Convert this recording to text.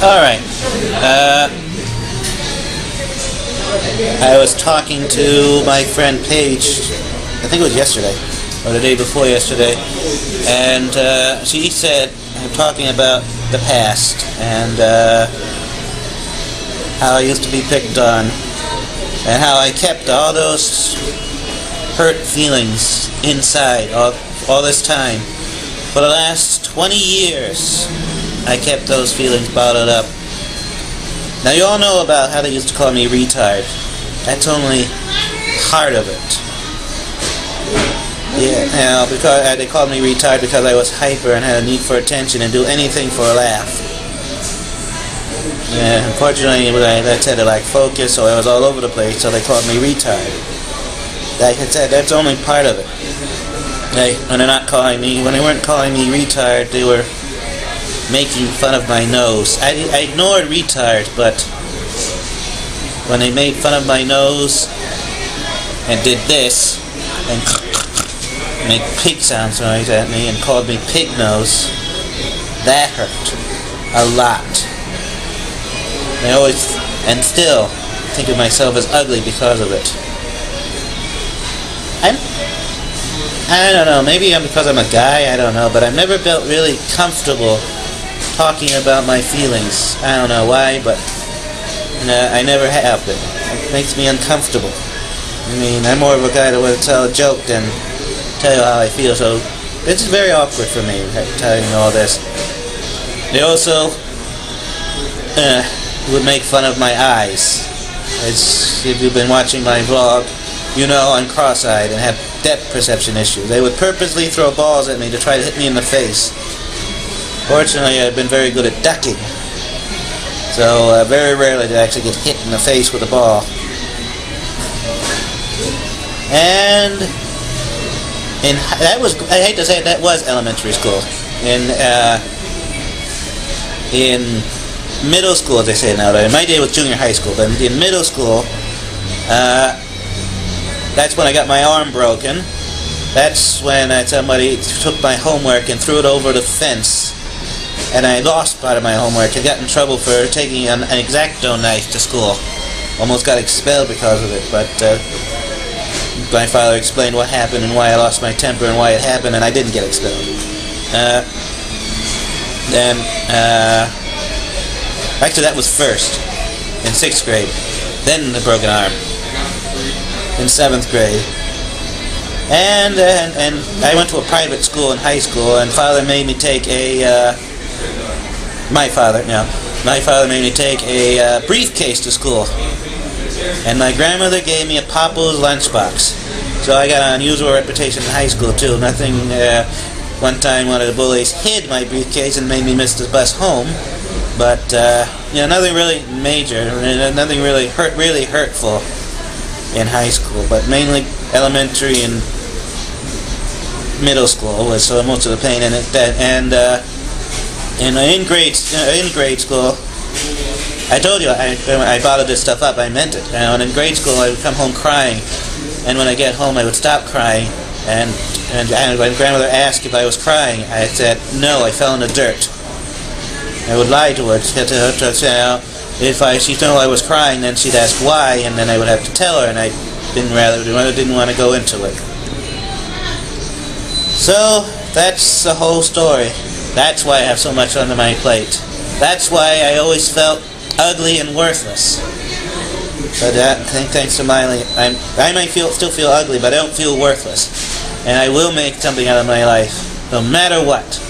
Alright. I was talking to my friend Paige, I think it was yesterday, or the day before yesterday, and she said, I'm talking about the past, and how I used to be picked on, and how I kept all those hurt feelings inside all this time. For the last 20 years, I kept those feelings bottled up. Now you all know about how they used to call me retard. That's only part of it. Yeah, because they called me retard because I was hyper and had a need for attention and do anything for a laugh. Yeah, unfortunately, I said I lacked focus, so I was all over the place, so they called me retard. Like I said, that's only part of it. When they weren't calling me retard, they were making fun of my nose. I ignored retard, but when they made fun of my nose and did this and make pig sounds noise at me and called me pig nose, that hurt a lot. I always and still think of myself as ugly because of it. I don't know, maybe because I'm a guy, I don't know, but I've never felt really comfortable talking about my feelings. I don't know why, but I never have been. It makes me uncomfortable. I mean, I'm more of a guy that would tell a joke than tell you how I feel, so it's very awkward for me telling you all this. They also would make fun of my eyes. If you've been watching my vlog, you know I'm cross-eyed and have depth perception issues. They would purposely throw balls at me to try to hit me in the face. Fortunately, I've been very good at ducking, so very rarely did I actually get hit in the face with a ball. And I hate to say it, that was elementary school. In middle school, as they say now, in my day it was junior high school, but in middle school, that's when I got my arm broken. That's when somebody took my homework and threw it over the fence, and I lost part of my homework. I got in trouble for taking an X-Acto knife to school. Almost got expelled because of it, but my father explained what happened and why I lost my temper and why it happened, and I didn't get expelled. Actually, that was first, in 6th grade. Then the broken arm, in 7th grade. And I went to a private school in high school, and father made me take my father made me take a briefcase to school. And my grandmother gave me a Papa's lunchbox. So I got an unusual reputation in high school too. One time one of the bullies hid my briefcase and made me miss the bus home. But nothing really major, nothing really hurtful in high school. But mainly elementary and middle school was most of the pain in it. In grade school, I told you I bottled this stuff up. I meant it. And in grade school, I would come home crying, and when I get home, I would stop crying. And when grandmother asked if I was crying, I said no. I fell in the dirt. I would lie to her if she knew I was crying, then she'd ask why, and then I would have to tell her, and I didn't want to go into it. So that's the whole story. That's why I have so much under my plate. That's why I always felt ugly and worthless. But thanks to Miley, I might still feel ugly, but I don't feel worthless. And I will make something out of my life, no matter what.